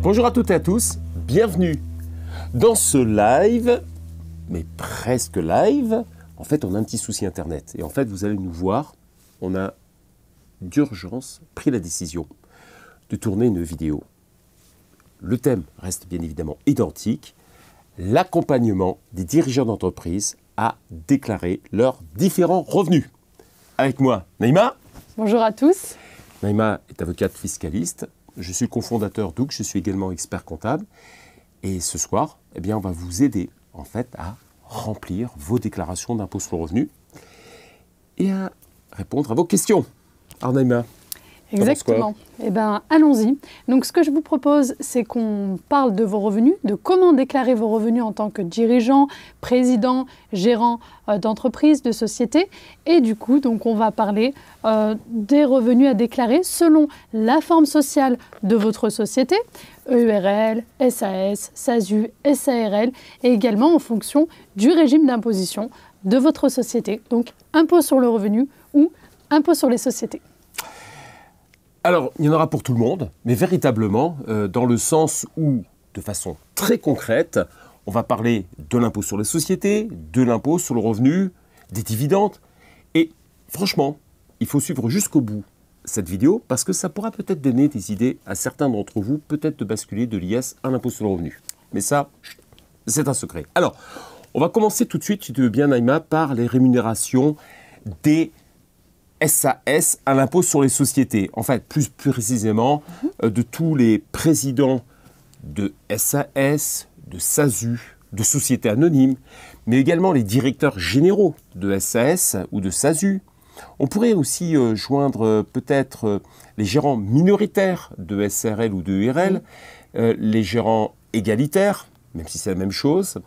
Bonjour à toutes et à tous, bienvenue dans ce live, mais presque live. En fait, on a un petit souci internet et en fait, vous allez nous voir, on a d'urgence pris la décision de tourner une vidéo. Le thème reste bien évidemment identique, l'accompagnement des dirigeants d'entreprise à déclarer leurs différents revenus. Avec moi, Naïma. Bonjour à tous. Naïma est avocate fiscaliste. Je suis cofondateur d'Ouk, je suis également expert comptable. Et ce soir, eh bien, on va vous aider en fait à remplir vos déclarations d'impôt sur le revenu et à répondre à vos questions. Alors Naïma, exactement. Eh bien, allons-y. Donc, ce que je vous propose, c'est qu'on parle de vos revenus, de comment déclarer vos revenus en tant que dirigeant, président, gérant d'entreprise, de société. Et du coup, donc, on va parler des revenus à déclarer selon la forme sociale de votre société, EURL, SAS, SASU, SARL, et également en fonction du régime d'imposition de votre société. Donc, impôt sur le revenu ou impôt sur les sociétés. Alors, il y en aura pour tout le monde, mais véritablement, dans le sens où, de façon très concrète, on va parler de l'impôt sur les sociétés, de l'impôt sur le revenu, des dividendes. Et franchement, il faut suivre jusqu'au bout cette vidéo parce que ça pourra peut-être donner des idées à certains d'entre vous, peut-être de basculer de l'IS à l'impôt sur le revenu. Mais ça, c'est un secret. Alors, on va commencer tout de suite, si tu veux bien, Naïma, par les rémunérations des SAS à l'impôt sur les sociétés. En fait, plus précisément, de tous les présidents de SAS, de SASU, de sociétés anonymes, mais également les directeurs généraux de SAS ou de SASU. On pourrait aussi joindre peut-être les gérants minoritaires de SRL ou de URL, les gérants égalitaires, même si c'est la même chose.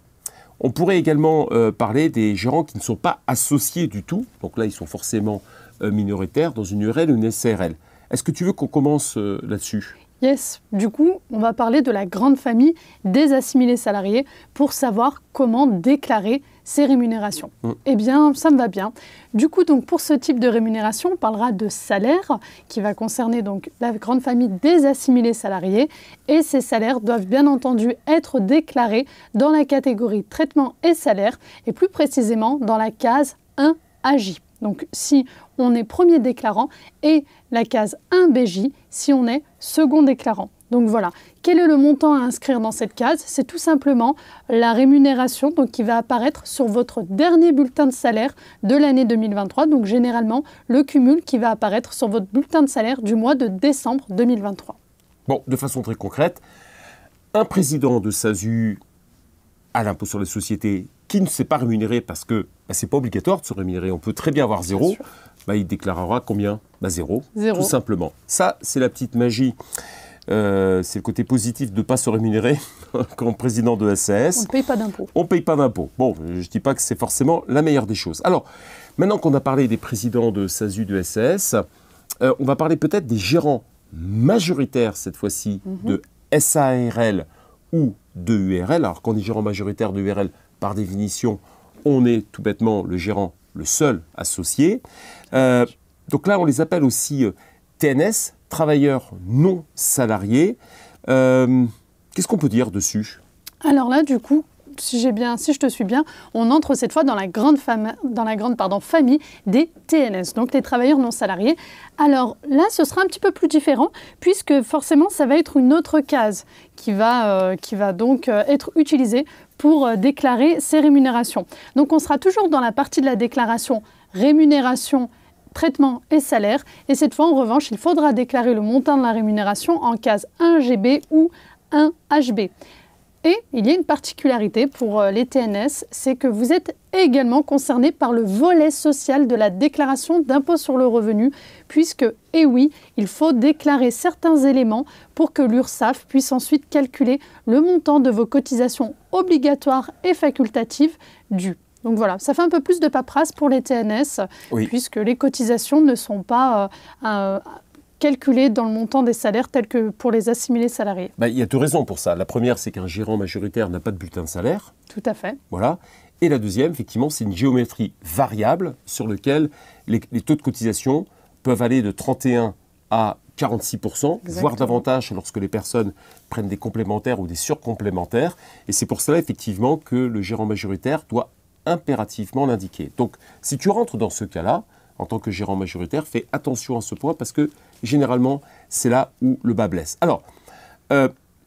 On pourrait également parler des gérants qui ne sont pas associés du tout. Donc là, ils sont forcément minoritaires dans une URL ou une SRL. Est-ce que tu veux qu'on commence là-dessus ? Yes. Du coup, on va parler de la grande famille des assimilés salariés pour savoir comment déclarer ces rémunérations. Eh bien, ça me va bien. Du coup, donc, pour ce type de rémunération, on parlera de salaire qui va concerner donc la grande famille des assimilés salariés. Et ces salaires doivent bien entendu être déclarés dans la catégorie traitement et salaire et plus précisément dans la case 1AJ. Donc, si on est premier déclarant et la case 1BJ si on est second déclarant. Donc voilà, quel est le montant à inscrire dans cette case? C'est tout simplement la rémunération donc, qui va apparaître sur votre dernier bulletin de salaire de l'année 2023. Donc généralement, le cumul qui va apparaître sur votre bulletin de salaire du mois de décembre 2023. Bon, de façon très concrète, un président de SASU à l'impôt sur les sociétés qui ne s'est pas rémunéré parce que ce n'est pas obligatoire de se rémunérer, on peut très bien avoir zéro, il déclarera combien ? Zéro, tout simplement. Ça, c'est la petite magie. C'est le côté positif de ne pas se rémunérer comme président de SAS. On ne paye pas d'impôt. On ne paye pas d'impôt. Bon, je ne dis pas que c'est forcément la meilleure des choses. Alors, maintenant qu'on a parlé des présidents de SASU, de SAS, on va parler peut-être des gérants majoritaires, cette fois-ci, de SARL ou de URL. Alors, quand on est gérant majoritaire de URL, par définition, on est tout bêtement le gérant, le seul associé. Donc là, on les appelle aussi TNS, travailleurs non salariés. Qu'est-ce qu'on peut dire dessus ? Alors là, du coup, si je te suis bien, on entre cette fois dans la grande famille des TNS, donc les travailleurs non salariés. Alors là, ce sera un petit peu plus différent, puisque forcément, ça va être une autre case qui va donc être utilisée pour déclarer ces rémunérations. Donc on sera toujours dans la partie de la déclaration rémunération, traitement et salaire. Et cette fois, en revanche, il faudra déclarer le montant de la rémunération en case 1GB ou 1HB. Et il y a une particularité pour les TNS, c'est que vous êtes également concerné par le volet social de la déclaration d'impôt sur le revenu, puisque, et oui, il faut déclarer certains éléments pour que l'URSSAF puisse ensuite calculer le montant de vos cotisations obligatoires et facultatives dues. Donc voilà, ça fait un peu plus de paperasse pour les TNS, puisque les cotisations ne sont pas calculées dans le montant des salaires tels que pour les assimilés salariés. Il y a deux raisons pour ça. La première, c'est qu'un gérant majoritaire n'a pas de bulletin de salaire. Tout à fait. Voilà. Et la deuxième, effectivement, c'est une géométrie variable sur laquelle les taux de cotisation peuvent aller de 31 à 46%, voire davantage lorsque les personnes prennent des complémentaires ou des surcomplémentaires. Et c'est pour cela, effectivement, que le gérant majoritaire doit impérativement l'indiquer. Donc, si tu rentres dans ce cas-là, en tant que gérant majoritaire, fais attention à ce point parce que, généralement, c'est là où le bas blesse. Alors,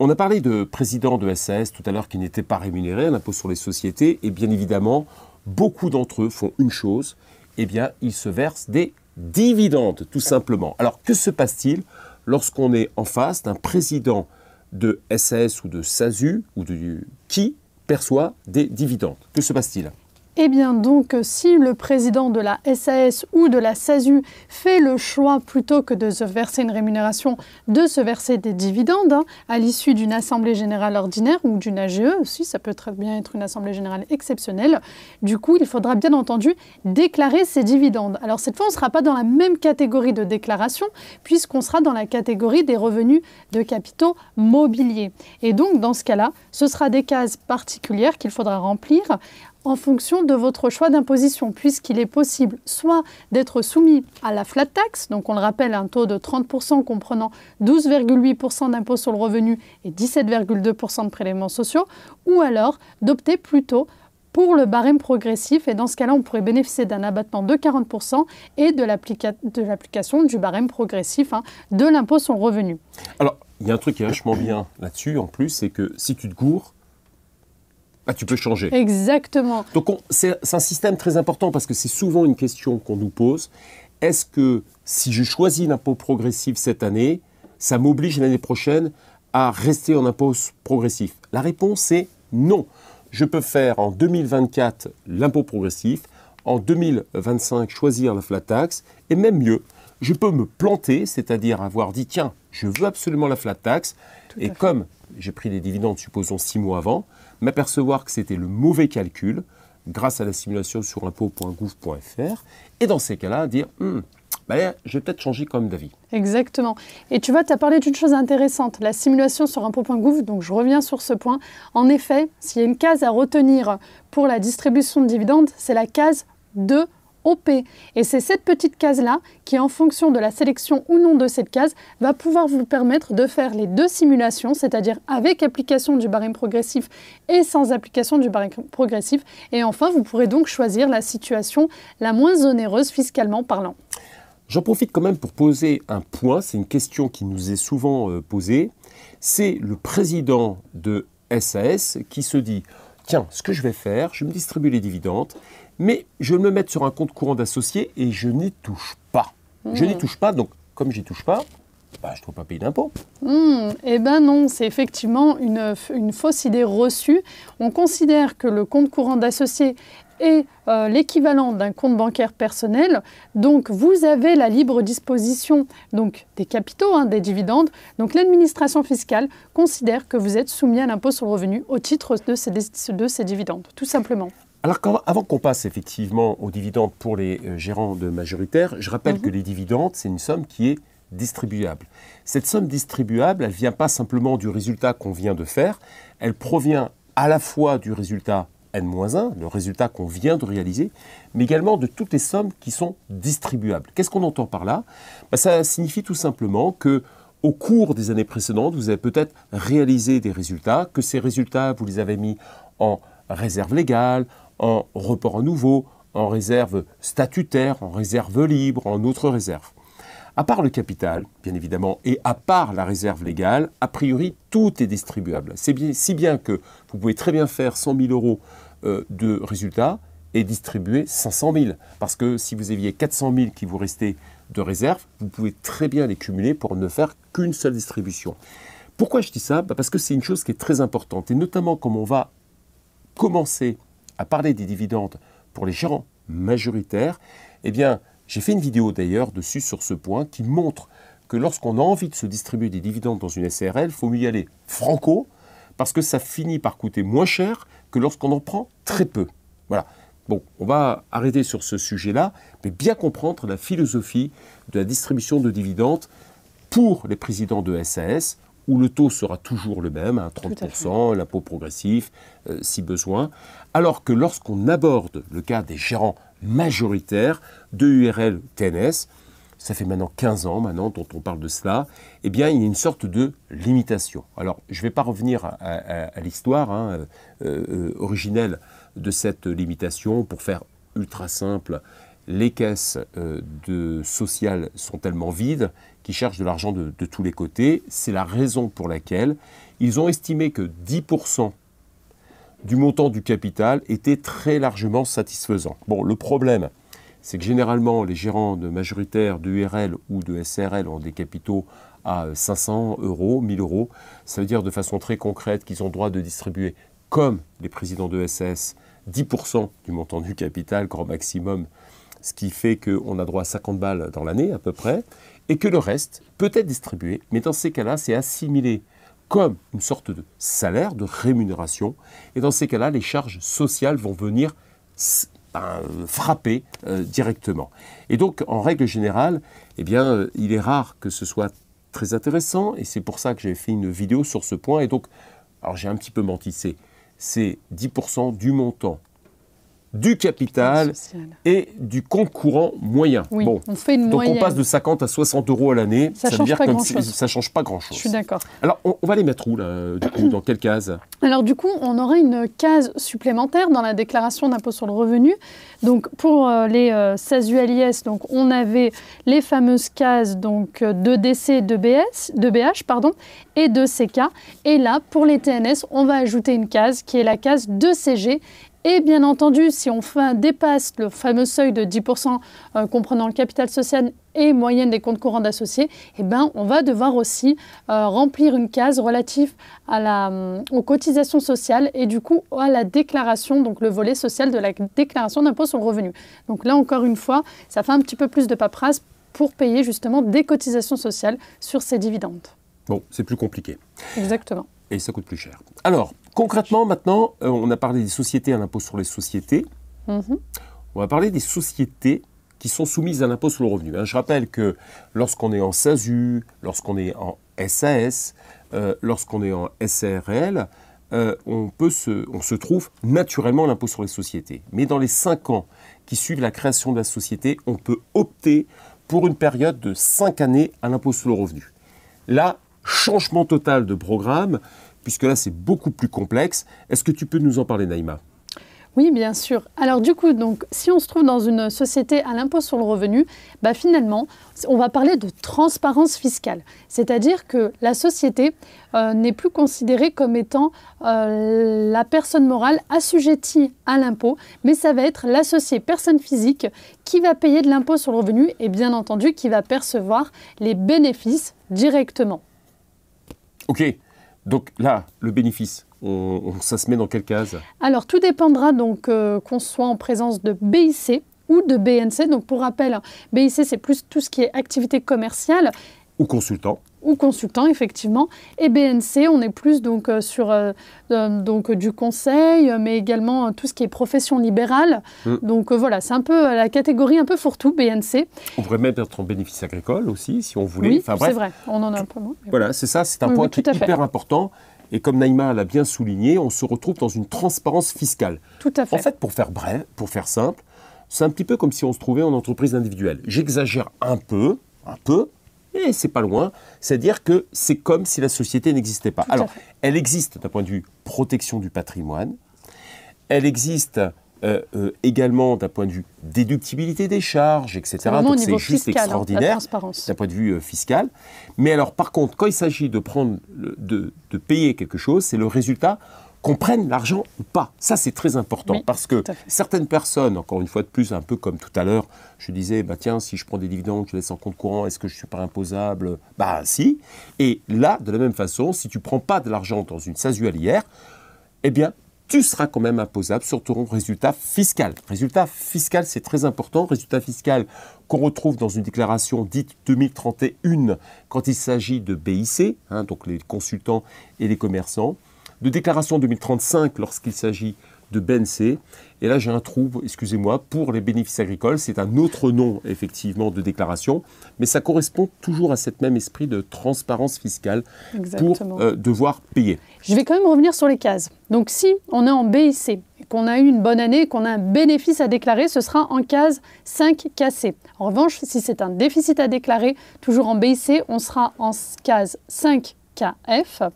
on a parlé de président de SAS tout à l'heure qui n'était pas rémunéré à l'impôt sur les sociétés. Et bien évidemment, beaucoup d'entre eux font une chose, eh bien, ils se versent des dividendes, tout simplement. Alors, que se passe-t-il lorsqu'on est en face d'un président de SAS ou de SASU qui perçoit des dividendes? Que se passe-t-il? Eh bien donc, si le président de la SAS ou de la SASU fait le choix, plutôt que de se verser une rémunération, de se verser des dividendes à l'issue d'une assemblée générale ordinaire ou d'une AGE aussi, ça peut très bien être une assemblée générale exceptionnelle, du coup, il faudra bien entendu déclarer ces dividendes. Alors cette fois, on ne sera pas dans la même catégorie de déclaration, puisqu'on sera dans la catégorie des revenus de capitaux mobiliers. Et donc, dans ce cas-là, ce sera des cases particulières qu'il faudra remplir en fonction de votre choix d'imposition, puisqu'il est possible soit d'être soumis à la flat tax, donc on le rappelle, un taux de 30% comprenant 12,8% d'impôt sur le revenu et 17,2% de prélèvements sociaux, ou alors d'opter plutôt pour le barème progressif, et dans ce cas-là, on pourrait bénéficier d'un abattement de 40% et de l'application du barème progressif de l'impôt sur le revenu. Alors, il y a un truc qui est vachement bien là-dessus, en plus, c'est que si tu te gourres, tu peux changer. Exactement. Donc, c'est un système très important parce que c'est souvent une question qu'on nous pose. Est-ce que si je choisis l'impôt progressif cette année, ça m'oblige l'année prochaine à rester en impôt progressif? La réponse est non. Je peux faire en 2024 l'impôt progressif, en 2025 choisir la flat tax, et même mieux, je peux me planter, c'est-à-dire avoir dit tiens, je veux absolument la flat tax, et comme j'ai pris les dividendes, supposons 6 mois avant, m'apercevoir que c'était le mauvais calcul grâce à la simulation sur impôt.gouv.fr, et dans ces cas-là, dire je vais peut-être changer quand même d'avis. Exactement. Et tu vois, tu as parlé d'une chose intéressante, la simulation sur impôt.gouv, donc je reviens sur ce point. En effet, s'il y a une case à retenir pour la distribution de dividendes, c'est la case 2 OP. Et c'est cette petite case-là qui, en fonction de la sélection ou non de cette case, va pouvoir vous permettre de faire les deux simulations, c'est-à-dire avec application du barème progressif et sans application du barème progressif. Et enfin, vous pourrez donc choisir la situation la moins onéreuse fiscalement parlant. J'en profite quand même pour poser un point, c'est une question qui nous est souvent posée. C'est le président de SAS qui se dit « Tiens, ce que je vais faire, je vais me distribuer les dividendes, mais je vais me mettre sur un compte courant d'associé et je n'y touche pas. Je n'y touche pas, donc comme je n'y touche pas, je ne dois pas payer d'impôt. » Eh bien non, c'est effectivement une fausse idée reçue. On considère que le compte courant d'associé est l'équivalent d'un compte bancaire personnel. Donc, vous avez la libre disposition donc, des capitaux, des dividendes. Donc, l'administration fiscale considère que vous êtes soumis à l'impôt sur le revenu au titre de ces dividendes, tout simplement. Alors, avant qu'on passe effectivement aux dividendes pour les gérants de majoritaire, je rappelle que les dividendes, c'est une somme qui est distribuable. Cette somme distribuable, elle ne vient pas simplement du résultat qu'on vient de faire, elle provient à la fois du résultat N-1, le résultat qu'on vient de réaliser, mais également de toutes les sommes qui sont distribuables. Qu'est-ce qu'on entend par là? Ça signifie tout simplement que au cours des années précédentes, vous avez peut-être réalisé des résultats, que ces résultats, vous les avez mis en réserve légale, en report à nouveau, en réserve statutaire, en réserve libre, en autre réserve. À part le capital, bien évidemment, et à part la réserve légale, a priori, tout est distribuable. C'est si bien que vous pouvez très bien faire 100 000 euros de résultats et distribuer 500 000. Parce que si vous aviez 400 000 qui vous restaient de réserve, vous pouvez très bien les cumuler pour ne faire qu'une seule distribution. Pourquoi je dis ça? Parce que c'est une chose qui est très importante. Et notamment, comme on va commencer à parler des dividendes pour les gérants majoritaires, eh bien, j'ai fait une vidéo d'ailleurs dessus sur ce point qui montre que lorsqu'on a envie de se distribuer des dividendes dans une SARL, il faut mieux y aller franco parce que ça finit par coûter moins cher que lorsqu'on en prend très peu. Voilà. Bon, on va arrêter sur ce sujet-là, mais bien comprendre la philosophie de la distribution de dividendes pour les présidents de SAS, où le taux sera toujours le même, 30%, l'impôt progressif, si besoin, alors que lorsqu'on aborde le cas des gérants majoritaires de URL TNS, ça fait maintenant 15 ans dont on parle de cela, eh bien, il y a une sorte de limitation. Alors, je ne vais pas revenir à l'histoire originelle de cette limitation. Pour faire ultra simple, les caisses sociales sont tellement vides qu'ils cherchent de l'argent de tous les côtés. C'est la raison pour laquelle ils ont estimé que 10% du montant du capital était très largement satisfaisant. Bon, le problème, c'est que généralement, les gérants majoritaires de URL ou de SRL ont des capitaux à 500 euros, 1000 euros. Ça veut dire de façon très concrète qu'ils ont le droit de distribuer, comme les présidents de SAS, 10% du montant du capital, grand maximum, ce qui fait qu'on a droit à 50 balles dans l'année à peu près, et que le reste peut être distribué. Mais dans ces cas-là, c'est assimilé comme une sorte de salaire, de rémunération. Et dans ces cas-là, les charges sociales vont venir frapper directement. Et donc, en règle générale, eh bien, il est rare que ce soit très intéressant. Et c'est pour ça que j'ai fait une vidéo sur ce point. Et donc, alors j'ai un petit peu menti, c'est 10% du montant du capital et du compte courant moyen. Oui, bon, on fait une donc moyenne. On passe de 50 à 60 euros à l'année. Ça ne change pas grand-chose. Ça change pas grand-chose. Je suis d'accord. Alors, on va les mettre où, là, du coup, dans quelle case? Alors du coup, on aura une case supplémentaire dans la déclaration d'impôt sur le revenu. Donc pour les SASU-LIS, donc on avait les fameuses cases donc de DC, de BH, et de CK. Et là, pour les TNS, on va ajouter une case qui est la case de CG. Et bien entendu, si on dépasse le fameux seuil de 10% comprenant le capital social et moyenne des comptes courants d'associés, eh ben, on va devoir aussi remplir une case relative aux cotisations sociales et du coup à la déclaration, donc le volet social de la déclaration d'impôt sur le revenu. Donc là, encore une fois, ça fait un petit peu plus de paperasse pour payer justement des cotisations sociales sur ces dividendes. Bon, c'est plus compliqué. Exactement. Et ça coûte plus cher. Alors, concrètement, maintenant, on a parlé des sociétés à l'impôt sur les sociétés. On va parler des sociétés qui sont soumises à l'impôt sur le revenu. Je rappelle que lorsqu'on est en SASU, lorsqu'on est en SAS, lorsqu'on est en SARL, on se trouve naturellement à l'impôt sur les sociétés. Mais dans les 5 ans qui suivent la création de la société, on peut opter pour une période de 5 années à l'impôt sur le revenu. Là, changement total de programme, puisque là, c'est beaucoup plus complexe. Est-ce que tu peux nous en parler, Naïma ? Oui, bien sûr. Alors du coup, donc, si on se trouve dans une société à l'impôt sur le revenu, finalement, on va parler de transparence fiscale. C'est-à-dire que la société n'est plus considérée comme étant la personne morale assujettie à l'impôt, mais ça va être l'associé personne physique qui va payer de l'impôt sur le revenu et bien entendu qui va percevoir les bénéfices directement. Ok, donc là, le bénéfice, ça se met dans quelle case? Alors, tout dépendra donc qu'on soit en présence de BIC ou de BNC. Donc, pour rappel, BIC, c'est plus tout ce qui est activité commerciale. Ou consultant. Ou consultant, effectivement. Et BNC, on est plus donc sur donc, du conseil, mais également tout ce qui est profession libérale. Donc voilà, c'est un peu la catégorie un peu fourre-tout, BNC. On pourrait même être en bénéfice agricole aussi, si on voulait. Oui, enfin, c'est vrai, on en a un peu moins. Voilà, c'est ça, c'est un point qui est hyper important. Et comme Naïma l'a bien souligné, on se retrouve dans une transparence fiscale. Tout à fait. En fait, pour faire bref, pour faire simple, c'est un petit peu comme si on se trouvait en entreprise individuelle. J'exagère un peu, et c'est pas loin. C'est-à-dire que c'est comme si la société n'existait pas. Alors, elle existe d'un point de vue protection du patrimoine. Elle existe également d'un point de vue déductibilité des charges, etc. Donc c'est juste extraordinaire d'un point de vue fiscal. Mais alors, par contre, quand il s'agit de payer quelque chose, c'est le résultat qu'on prenne l'argent ou pas. Ça, c'est très important parce que certaines personnes, encore une fois de plus, un peu comme tout à l'heure, je disais, tiens, si je prends des dividendes, je laisse en compte courant, est-ce que je ne suis pas imposable? Si. Et là, de la même façon, si tu ne prends pas de l'argent dans une SASU-LIR, eh bien, tu seras quand même imposable sur ton résultat fiscal. Résultat fiscal, c'est très important. Résultat fiscal qu'on retrouve dans une déclaration dite 2031 quand il s'agit de BIC, donc les consultants et les commerçants. De déclaration 2035 lorsqu'il s'agit de BNC. Et là, j'ai un trou, excusez-moi, pour les bénéfices agricoles. C'est un autre nom, effectivement, de déclaration. Mais ça correspond toujours à cet même esprit de transparence fiscale pour devoir payer. Je vais quand même revenir sur les cases. Donc, si on est en BIC, qu'on a eu une bonne année, qu'on a un bénéfice à déclarer, ce sera en case 5KC. En revanche, si c'est un déficit à déclarer, toujours en BIC, on sera en case 5KF.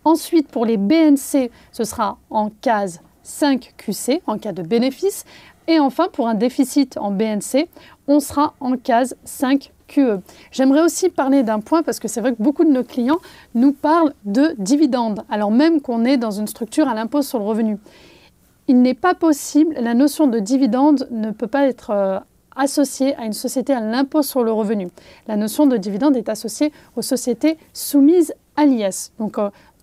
Ensuite, pour les BNC, ce sera en case 5QC, en cas de bénéfice. Et enfin, pour un déficit en BNC, on sera en case 5QE. J'aimerais aussi parler d'un point, parce que c'est vrai que beaucoup de nos clients nous parlent de dividendes, alors même qu'on est dans une structure à l'impôt sur le revenu. Il n'est pas possible, la notion de dividende ne peut pas être associée à une société à l'impôt sur le revenu. La notion de dividende est associée aux sociétés soumises à l'IS. Donc,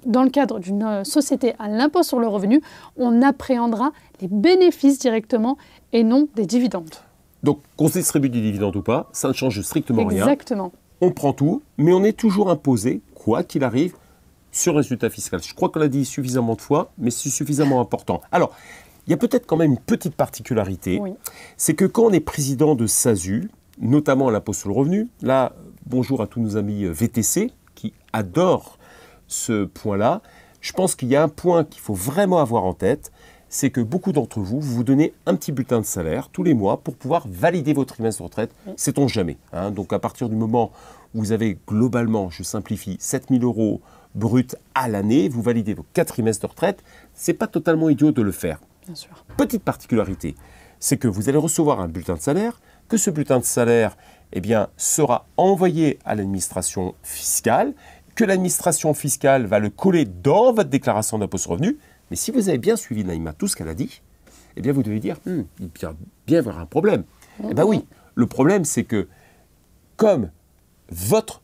dans le cadre d'une société à l'impôt sur le revenu, on appréhendera les bénéfices directement et non des dividendes. Donc, qu'on se distribue des dividendes ou pas, ça ne change strictement rien. Exactement. On prend tout, mais on est toujours imposé, quoi qu'il arrive, sur le résultat fiscal. Je crois qu'on l'a dit suffisamment de fois, mais c'est suffisamment important. Alors, il y a peut-être quand même une petite particularité, Oui. c'est que quand on est président de SASU, notamment à l'impôt sur le revenu, là, bonjour à tous nos amis VTC, qui adorent ce point-là, je pense qu'il y a un point qu'il faut vraiment avoir en tête, c'est que beaucoup d'entre vous, vous donnez un petit bulletin de salaire tous les mois pour pouvoir valider votre trimestre de retraite. Oui. Sait-on jamais, hein. Donc à partir du moment où vous avez globalement, je simplifie, 7 000 € brut à l'année, vous validez vos 4 trimestres de retraite, c'est pas totalement idiot de le faire. Bien sûr. Petite particularité, c'est que vous allez recevoir un bulletin de salaire, que ce bulletin de salaire sera envoyé à l'administration fiscale, que l'administration fiscale va le coller dans votre déclaration d'impôt sur le revenu. Mais si vous avez bien suivi Naïma, tout ce qu'elle a dit, eh bien vous devez dire, il peut bien y avoir un problème. Eh bien oui, le problème c'est que comme votre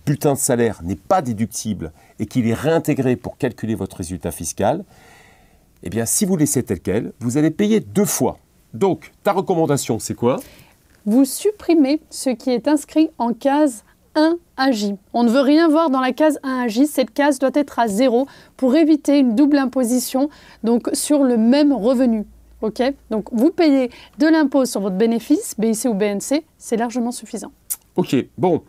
bulletin de salaire n'est pas déductible et qu'il est réintégré pour calculer votre résultat fiscal, eh bien si vous laissez tel quel, vous allez payer 2 fois. Donc ta recommandation c'est quoi? Vous supprimez ce qui est inscrit en case 1AJ. On ne veut rien voir dans la case 1AJ, cette case doit être à 0 pour éviter une double imposition donc sur le même revenu. Okay, donc vous payez de l'impôt sur votre bénéfice, BIC ou BNC, c'est largement suffisant. Ok, bon,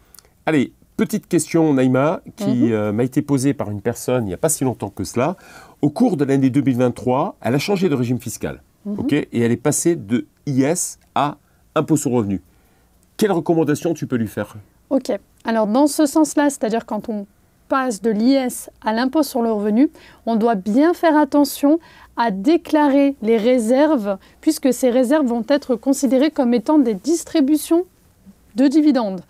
allez, petite question Naïma qui m'a été posée par une personne il n'y a pas si longtemps que cela. Au cours de l'année 2023, elle a changé de régime fiscal, ok, et elle est passée de IS à impôt sur le revenu. Quelle recommandation tu peux lui faire? Ok, alors dans ce sens-là, c'est-à-dire quand on passe de l'IS à l'impôt sur le revenu, on doit bien faire attention à déclarer les réserves, puisque ces réserves vont être considérées comme étant des distributions de dividendes.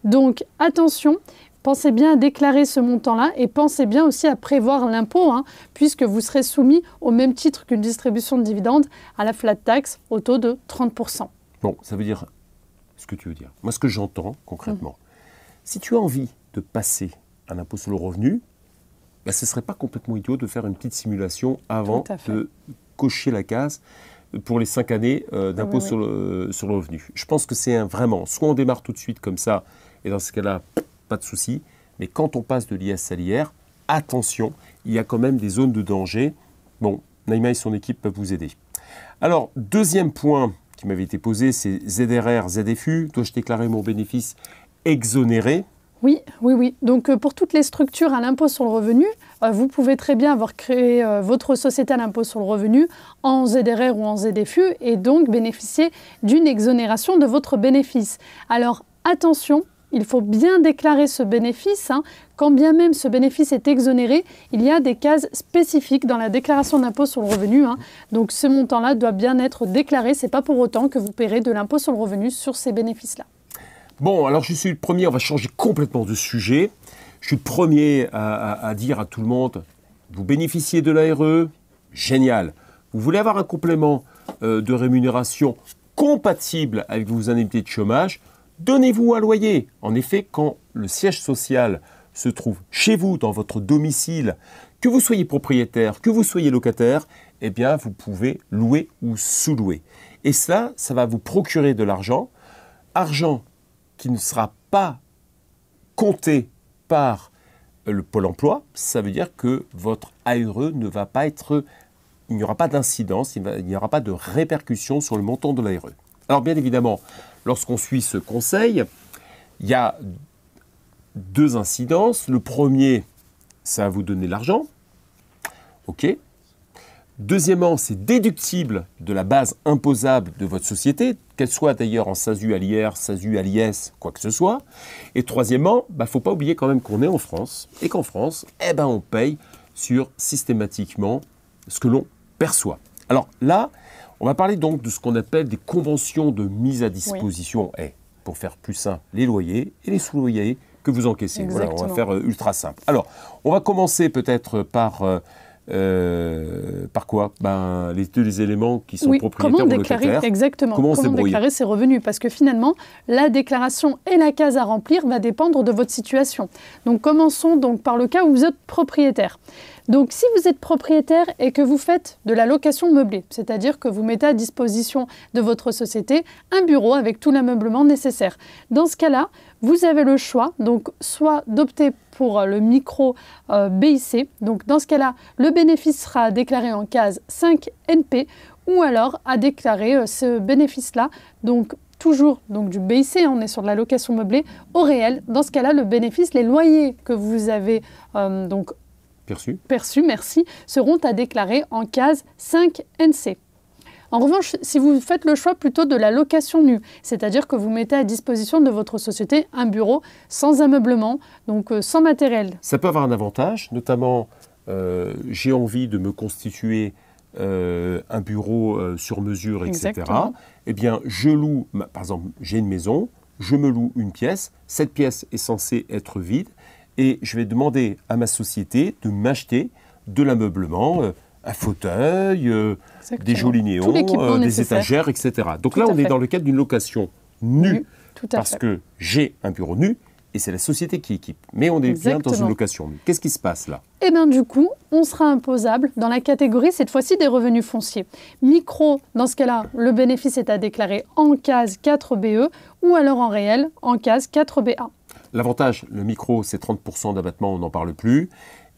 Donc attention, pensez bien à déclarer ce montant-là et pensez bien aussi à prévoir l'impôt, puisque vous serez soumis au même titre qu'une distribution de dividendes à la flat tax au taux de 30%. Bon, ça veut dire ce que tu veux dire. Moi, ce que j'entends concrètement, si tu as envie de passer à l'impôt sur le revenu, ce ne serait pas complètement idiot de faire une petite simulation avant de cocher la case pour les 5 années d'impôt sur le revenu. Je pense que c'est vraiment, soit on démarre tout de suite comme ça, et dans ce cas-là, pas de souci, mais quand on passe de l'IS à l'IR, attention, il y a quand même des zones de danger. Bon, Naïma et son équipe peuvent vous aider. Alors, deuxième point qui m'avait été posé, c'est ZRR, ZFU, dois-je déclarer mon bénéfice exonéré? Oui. Donc, pour toutes les structures à l'impôt sur le revenu, vous pouvez très bien avoir créé votre société à l'impôt sur le revenu en ZRR ou en ZFU et donc bénéficier d'une exonération de votre bénéfice. Alors, attention, il faut bien déclarer ce bénéfice. Quand bien même ce bénéfice est exonéré, il y a des cases spécifiques dans la déclaration d'impôt sur le revenu. Donc, ce montant-là doit bien être déclaré. Ce n'est pas pour autant que vous paierez de l'impôt sur le revenu sur ces bénéfices-là. Bon, alors je suis le premier, on va changer complètement de sujet. Je suis le premier à dire à tout le monde, vous bénéficiez de l'ARE, génial. Vous voulez avoir un complément de rémunération compatible avec vos indemnités de chômage, donnez-vous un loyer. En effet, quand le siège social se trouve chez vous, dans votre domicile, que vous soyez propriétaire, que vous soyez locataire, eh bien, vous pouvez louer ou sous-louer. Et ça va vous procurer de l'argent qui ne sera pas compté par le Pôle emploi. Ça veut dire que votre ARE ne va pas être... Il n'y aura pas d'incidence, il n'y aura pas de répercussion sur le montant de l'ARE. Alors bien évidemment, lorsqu'on suit ce conseil, il y a 2 incidences. Le premier, ça va vous donner l'argent. OK. Deuxièmement, c'est déductible de la base imposable de votre société, qu'elle soit d'ailleurs en SASU à l'IR, SASU à l'IS, quoi que ce soit. Et troisièmement, il ne faut pas oublier quand même qu'on est en France et qu'en France, on paye sur systématiquement ce que l'on perçoit. Alors là, on va parler donc de ce qu'on appelle des conventions de mise à disposition. Oui. Pour faire plus simple, les loyers et les sous-loyers que vous encaissez. Voilà, on va faire ultra simple. Alors, on va commencer peut-être par quoi? Les éléments qui sont propriétaires ou locataires. Exactement. Comment déclarer ses revenus? Parce que finalement, la déclaration et la case à remplir va dépendre de votre situation. Donc, commençons donc par le cas où vous êtes propriétaire. Donc, si vous êtes propriétaire et que vous faites de la location meublée, c'est-à-dire que vous mettez à disposition de votre société un bureau avec tout l'ameublement nécessaire. Dans ce cas-là, vous avez le choix, donc soit d'opter pour le micro BIC. Donc, dans ce cas-là, le bénéfice sera déclaré en case 5 NP ou alors à déclarer ce bénéfice-là, donc toujours donc, du BIC, on est sur de la location meublée, au réel. Dans ce cas-là, le bénéfice, les loyers que vous avez perçus, merci, seront à déclarer en case 5 NC. En revanche, si vous faites le choix plutôt de la location nue, c'est-à-dire que vous mettez à disposition de votre société un bureau sans ameublement, donc sans matériel. Ça peut avoir un avantage, notamment j'ai envie de me constituer un bureau sur mesure, etc. Exactement. Eh bien, je loue, par exemple, j'ai une maison, je me loue une pièce, cette pièce est censée être vide, et je vais demander à ma société de m'acheter de l'ameublement, un fauteuil, des jolis néons, des étagères, etc. Donc là, on est dans le cadre d'une location nue, parce que j'ai un bureau nu, et c'est la société qui équipe. Mais on est bien dans une location nue. Qu'est-ce qui se passe là? Eh bien du coup, on sera imposable dans la catégorie, cette fois-ci, des revenus fonciers. Micro, dans ce cas-là, le bénéfice est à déclarer en case 4BE ou alors en réel en case 4BA. L'avantage, le micro, c'est 30% d'abattement, on n'en parle plus.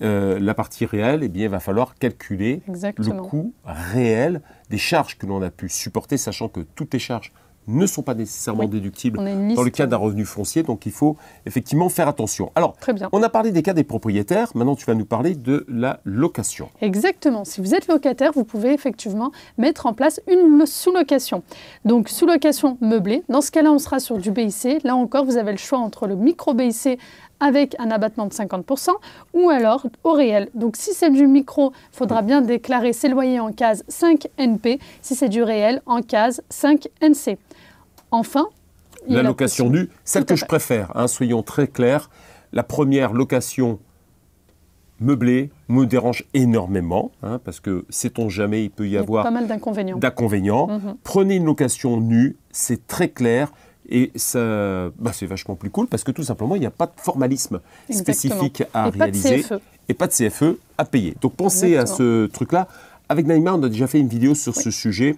La partie réelle, eh bien, il va falloir calculer le coût réel des charges que l'on a pu supporter, sachant que toutes les charges ne sont pas nécessairement déductibles dans le cas d'un revenu foncier, donc il faut effectivement faire attention. Alors, on a parlé des cas des propriétaires, maintenant tu vas nous parler de la location. Exactement, si vous êtes locataire, vous pouvez effectivement mettre en place une sous-location. Donc sous-location meublée, dans ce cas-là on sera sur du BIC, là encore vous avez le choix entre le micro-BIC avec un abattement de 50% ou alors au réel. Donc si c'est du micro, il faudra bien déclarer ses loyers en case 5 NP, si c'est du réel en case 5 NC. Enfin, la location nue, celle que je préfère, soyons très clairs, la première location meublée me dérange énormément, parce que sait-on jamais, il peut y avoir pas mal d'inconvénients. Prenez une location nue, c'est très clair, et ça, c'est vachement plus cool, parce que tout simplement, il n'y a pas de formalisme spécifique à réaliser, et pas de CFE à payer. Donc pensez à ce truc-là. Avec Naïma, on a déjà fait une vidéo sur ce sujet.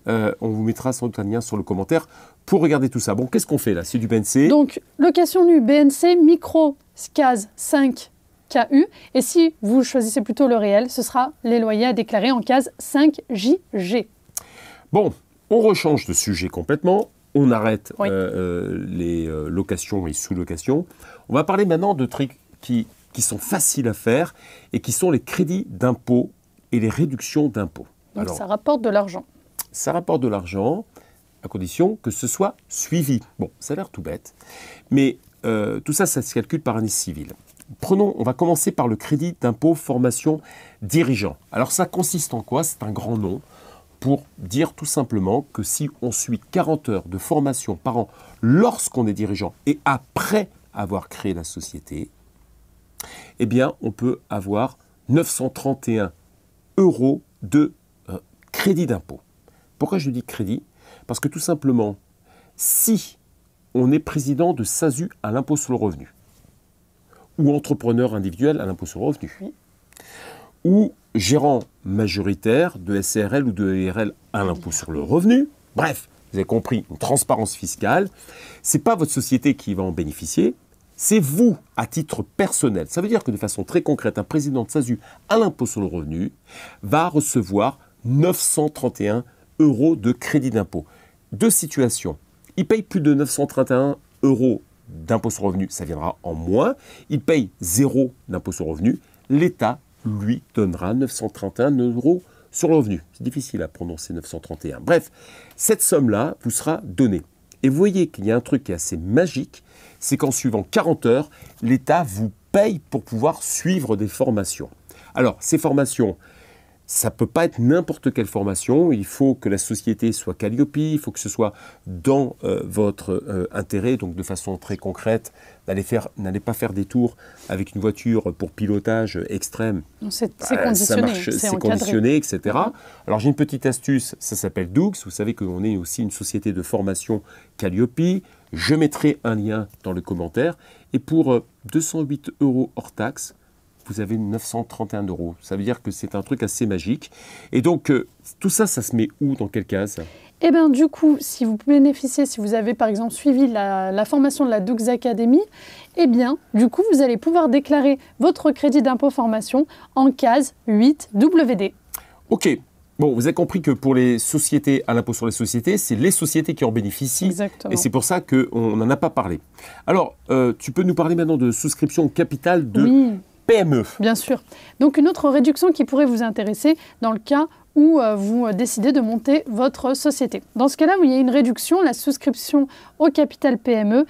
On vous mettra sans doute un lien sur le commentaire pour regarder tout ça. Bon, qu'est-ce qu'on fait là? C'est du BNC. Donc, location nue, BNC, micro, case 5 KU. Et si vous choisissez plutôt le réel, ce sera les loyers à déclarer en case 5 JG. Bon, on rechange de sujet complètement. On arrête les locations et sous-locations. On va parler maintenant de trucs qui sont faciles à faire et qui sont les crédits d'impôt et les réductions d'impôt. Donc, ça rapporte de l'argent. Ça rapporte de l'argent à condition que ce soit suivi. Bon, ça a l'air tout bête, mais tout ça, ça se calcule par année civile. On va commencer par le crédit d'impôt formation dirigeant. Alors ça consiste en quoi? C'est un grand nom pour dire tout simplement que si on suit 40 heures de formation par an lorsqu'on est dirigeant et après avoir créé la société, eh bien on peut avoir 931 € de crédit d'impôt. Pourquoi je dis crédit? Parce que tout simplement, si on est président de SASU à l'impôt sur le revenu, ou entrepreneur individuel à l'impôt sur le revenu, ou gérant majoritaire de SARL ou de EARL à l'impôt sur le revenu, bref, vous avez compris, une transparence fiscale, ce n'est pas votre société qui va en bénéficier, c'est vous, à titre personnel. Ça veut dire que de façon très concrète, un président de SASU à l'impôt sur le revenu va recevoir 931 € de crédit d'impôt. Deux situations. Il paye plus de 931 € d'impôt sur le revenu, ça viendra en moins. Il paye 0 d'impôt sur le revenu. L'État lui donnera 931 € sur le revenu. C'est difficile à prononcer 931. Bref, cette somme-là vous sera donnée. Et vous voyez qu'il y a un truc qui est assez magique, c'est qu'en suivant 40 heures, l'État vous paye pour pouvoir suivre des formations. Alors, ces formations, ça ne peut pas être n'importe quelle formation. Il faut que la société soit Calliope, il faut que ce soit dans votre intérêt, donc de façon très concrète. N'allez pas faire des tours avec une voiture pour pilotage extrême. C'est conditionné, c'est conditionné, etc. Alors j'ai une petite astuce, ça s'appelle Dougs. Vous savez qu'on est aussi une société de formation Calliope. Je mettrai un lien dans le commentaire. Et pour 208 € hors taxe, vous avez 931 €. Ça veut dire que c'est un truc assez magique. Et donc, tout ça, ça se met où, dans quelle case? Eh bien, du coup, si vous bénéficiez, si vous avez par exemple suivi la formation de la Dougs Academy, eh bien, du coup, vous allez pouvoir déclarer votre crédit d'impôt formation en case 8WD. Ok. Bon, vous avez compris que pour les sociétés, à l'impôt sur les sociétés, c'est les sociétés qui en bénéficient. Exactement. Et c'est pour ça qu'on n'en a pas parlé. Alors, tu peux nous parler maintenant de souscription au capital de PME. Bien sûr. Donc, une autre réduction qui pourrait vous intéresser dans le cas où vous décidez de monter votre société. Dans ce cas-là, il y a une réduction, la souscription au capital PME,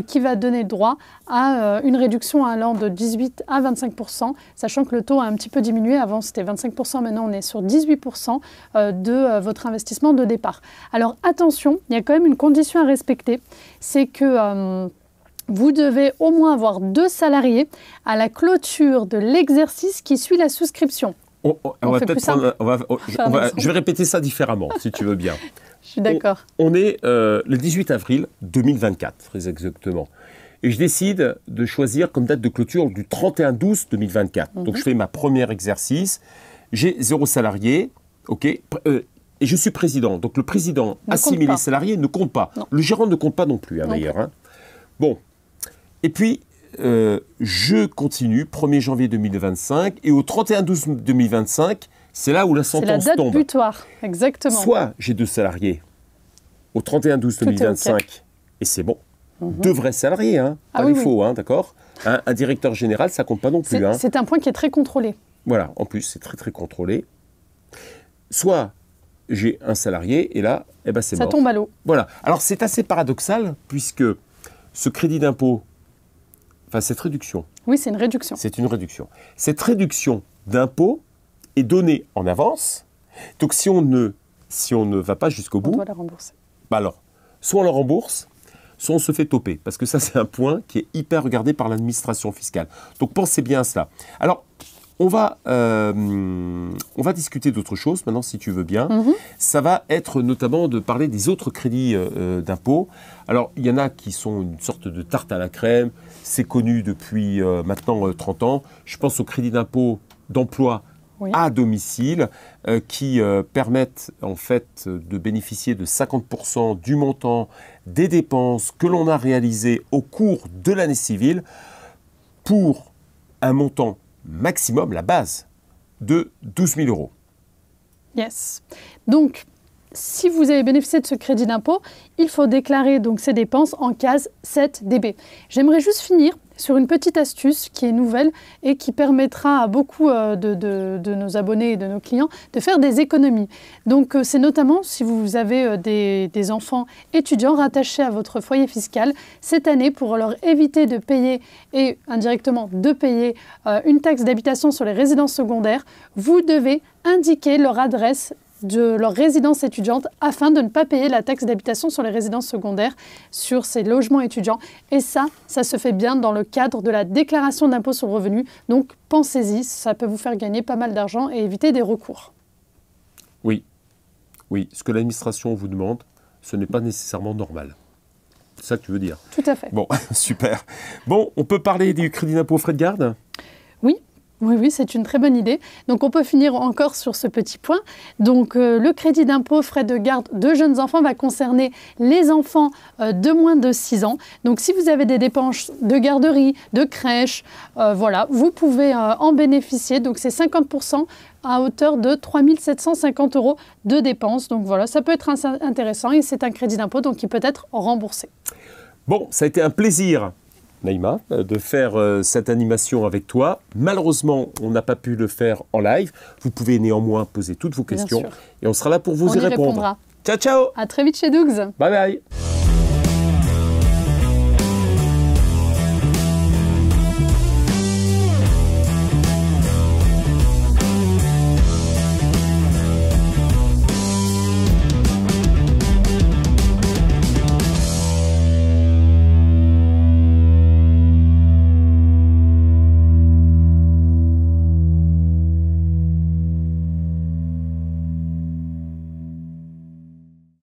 qui va donner droit à une réduction allant de 18 à 25%, sachant que le taux a un petit peu diminué. Avant, c'était 25%, maintenant on est sur 18% de votre investissement de départ. Alors attention, il y a quand même une condition à respecter, c'est que vous devez au moins avoir 2 salariés à la clôture de l'exercice qui suit la souscription. Je vais répéter ça différemment, si tu veux bien. Je suis d'accord. On est le 18 avril 2024, très exactement. Et je décide de choisir comme date de clôture du 31/12/2024. Donc je fais ma première exercice. J'ai 0 salarié, ok. Et je suis président. Donc le président assimilé salarié ne compte pas. Non. Le gérant ne compte pas non plus, d'ailleurs. Hein. Bon. Et puis, je continue, 1er janvier 2025, et au 31/12/2025, c'est là où la sentence tombe. C'est la date butoir, exactement. Soit j'ai 2 salariés au 31/12/2025, okay. Et c'est bon. 2 vrais salariés, hein, pas les faux, hein, d'accord. Un directeur général, ça compte pas non plus. C'est un point qui est très contrôlé. Voilà, en plus, c'est très très contrôlé. Soit j'ai un salarié, et là, eh ben, c'est mort. Ça tombe à l'eau. Voilà. Alors, c'est assez paradoxal, puisque ce crédit d'impôt, enfin, cette réduction. Oui, c'est une réduction. C'est une réduction. Cette réduction d'impôt est donnée en avance. Donc, si on ne va pas jusqu'au bout, on doit la rembourser. Bah alors, soit on la rembourse, soit on se fait toper. Parce que ça, c'est un point qui est hyper regardé par l'administration fiscale. Donc, pensez bien à cela. Alors, on va discuter d'autre chose maintenant, si tu veux bien. Ça va être notamment de parler des autres crédits d'impôt. Alors, il y en a qui sont une sorte de tarte à la crème. C'est connu depuis maintenant 30 ans. Je pense au crédit d'impôt d'emploi à domicile qui permettent en fait de bénéficier de 50% du montant des dépenses que l'on a réalisées au cours de l'année civile pour un montant maximum, la base, de 12 000 €. Yes. Donc, si vous avez bénéficié de ce crédit d'impôt, il faut déclarer donc ces dépenses en case 7DB. J'aimerais juste finir sur une petite astuce qui est nouvelle et qui permettra à beaucoup de nos abonnés et de nos clients de faire des économies. Donc, c'est notamment si vous avez des enfants étudiants rattachés à votre foyer fiscal cette année pour leur éviter de payer et indirectement de payer une taxe d'habitation sur les résidences secondaires, vous devez indiquer leur adresse de leur résidence étudiante afin de ne pas payer la taxe d'habitation sur les résidences secondaires sur ces logements étudiants. Et ça se fait bien dans le cadre de la déclaration d'impôt sur le revenu. Donc pensez-y, ça peut vous faire gagner pas mal d'argent et éviter des recours. Oui, ce que l'administration vous demande, ce n'est pas nécessairement normal. C'est ça que tu veux dire? Tout à fait. Bon, super. Bon, on peut parler du crédit d'impôt frais de garde? Oui, c'est une très bonne idée. Donc, on peut finir encore sur ce petit point. Donc, le crédit d'impôt frais de garde de jeunes enfants va concerner les enfants de moins de 6 ans. Donc, si vous avez des dépenses de garderie, de crèche, voilà, vous pouvez en bénéficier. Donc, c'est 50% à hauteur de 3 750 € de dépenses. Donc, voilà, ça peut être intéressant et c'est un crédit d'impôt donc qui peut être remboursé. Bon, ça a été un plaisir Naïma, de faire cette animation avec toi. Malheureusement, on n'a pas pu le faire en live. Vous pouvez néanmoins poser toutes vos questions Bien sûr. et on sera là pour vous On y y répondre. répondra. Ciao, ciao. À très vite chez Dougs. Bye bye.